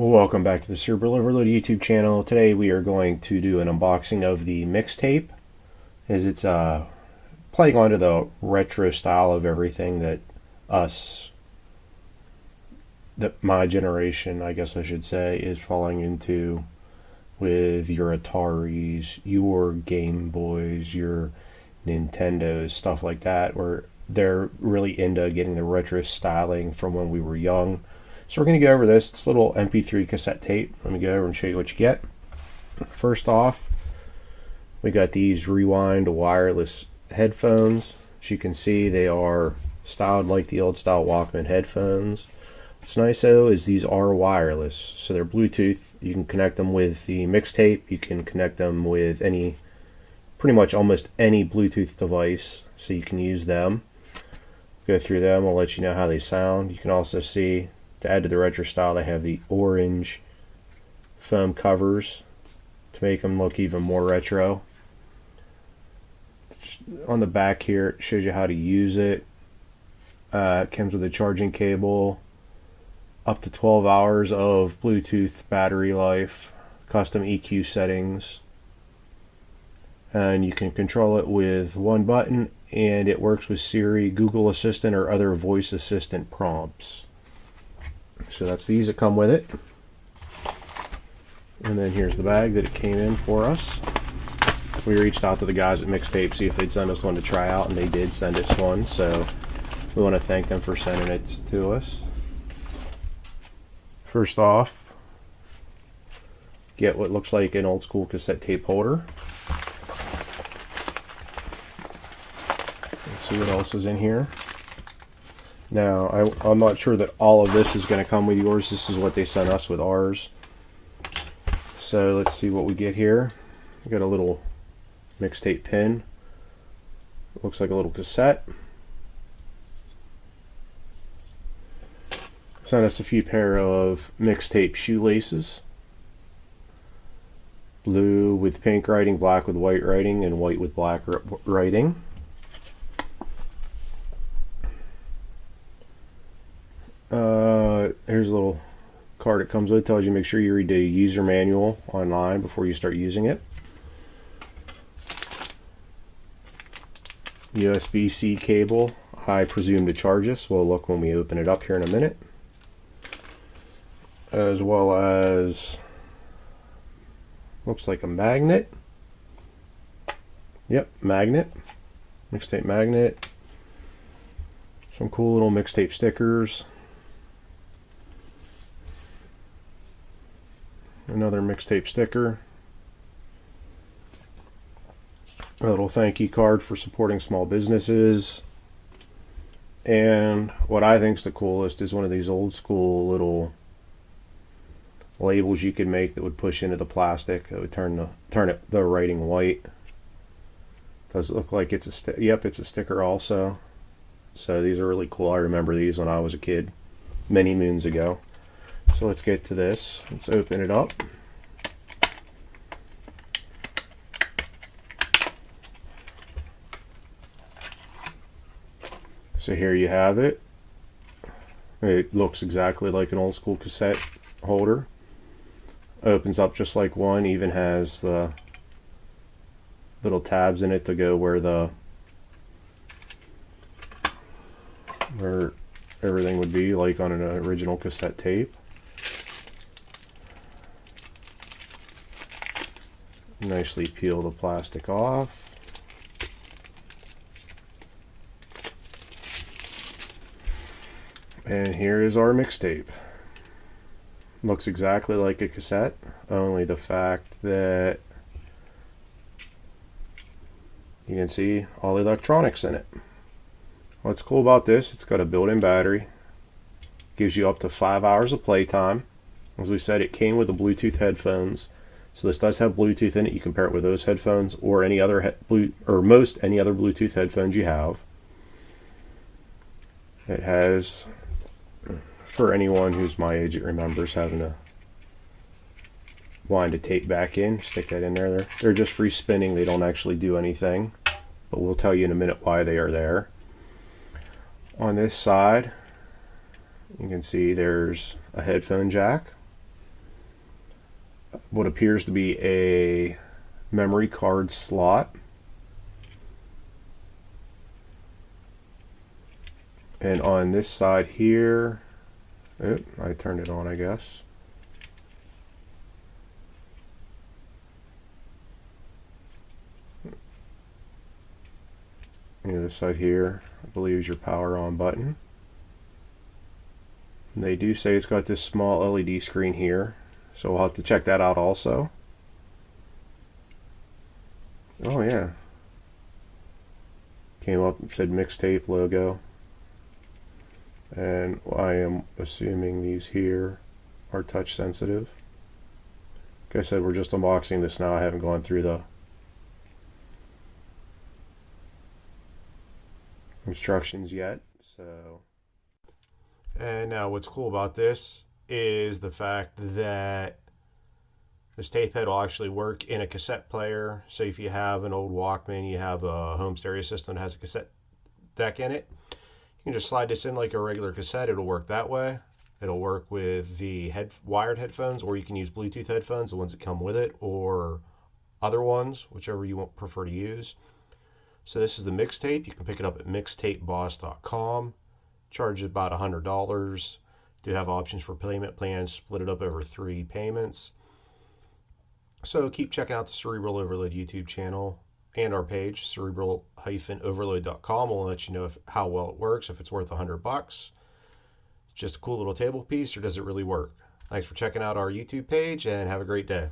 Well, welcome back to the Cerebral Overload YouTube channel. Today we are going to do an unboxing of the MIXXTAPE, as it's playing onto the retro style of everything that my generation, I guess I should say, is falling into, with your Ataris, your Game Boys, your Nintendos, stuff like that, where they're really into getting the retro styling from when we were young. So we're going to go over this little MP3 cassette tape. Let me go over and show you what you get. First off, we got these rewind wireless headphones. As you can see, they are styled like the old style Walkman headphones. What's nice though is these are wireless, so they're Bluetooth. You can connect them with the MIXXTAPE. You can connect them with pretty much almost any Bluetooth device, so you can use them. Go through them, I'll let you know how they sound. You can also see, to add to the retro style, they have the orange foam covers to make them look even more retro. On the back here, it shows you how to use it. It comes with a charging cable, up to 12 hours of Bluetooth battery life, custom EQ settings, and you can control it with one button, and it works with Siri, Google Assistant, or other voice assistant prompts. So that's these that come with it. And then here's the bag that it came in for us. We reached out to the guys at MIXXTAPE, see if they'd send us one to try out, and they did send us one, so we want to thank them for sending it to us. First off, get what looks like an old school cassette tape holder. Let's see what else is in here. Now, I'm not sure that all of this is going to come with yours. This is what they sent us with ours. So let's see what we get here. We got a little MIXXTAPE pin. It looks like a little cassette. Sent us a few pair of MIXXTAPE shoelaces. Blue with pink writing, black with white writing, and white with black writing. Here's a little card it comes with. It tells you make sure you read the user manual online before you start using it. USB-C cable, I presume, to charge this. We'll look when we open it up here in a minute. As well as, looks like a magnet. Yep, magnet. MIXXTAPE magnet. Some cool little MIXXTAPE stickers. Another MIXXTAPE sticker. A little thank you card for supporting small businesses. And what I think is the coolest is one of these old school little labels you could make that would push into the plastic. That would turn the writing white. Does it look like it's a yep, it's a sticker also. So these are really cool. I remember these when I was a kid many moons ago. So let's get to this. Let's open it up. So here you have it. It looks exactly like an old school cassette holder. Opens up just like one, even has the little tabs in it to go where everything would be like on an original cassette tape. Nicely peel the plastic off. And here is our MIXXTAPE. Looks exactly like a cassette, only the fact that you can see all the electronics in it. What's cool about this, it's got a built-in battery. Gives you up to 5 hours of playtime. As we said, it came with the Bluetooth headphones. So this does have Bluetooth in it. You can pair it with those headphones or any other most any other Bluetooth headphones you have. It has, for anyone who's my age, it remembers having to wind a tape back in, stick that in there. They're just free spinning. They don't actually do anything, but we'll tell you in a minute why they are there. On this side, you can see there's a headphone jack. what appears to be a memory card slot. And on this side here, I turned it on, I guess. This side here, I believe, is your power on button. And they do say it's got this small LED screen here, so we'll have to check that out also. Oh yeah, came up, said MIXXTAPE logo, and I am assuming these here are touch sensitive. Like I said, we're just unboxing this now. I haven't gone through the instructions yet. So, and now what's cool about this is the fact that this tape head will actually work in a cassette player. So if you have an old Walkman, you have a home stereo system that has a cassette deck in it, you can just slide this in like a regular cassette. It'll work that way. It'll work with the wired headphones, or you can use Bluetooth headphones, the ones that come with it, or other ones, whichever you prefer to use. So this is the MIXXTAPE. You can pick it up at mixtapeboss.com. Charges about $100. Do have options for payment plans, split it up over 3 payments. So keep checking out the Cerebral Overload YouTube channel and our page, cerebral-overload.com. We'll let you know how well it works, if it's worth $100. Just a cool little table piece, or does it really work? Thanks for checking out our YouTube page, and have a great day.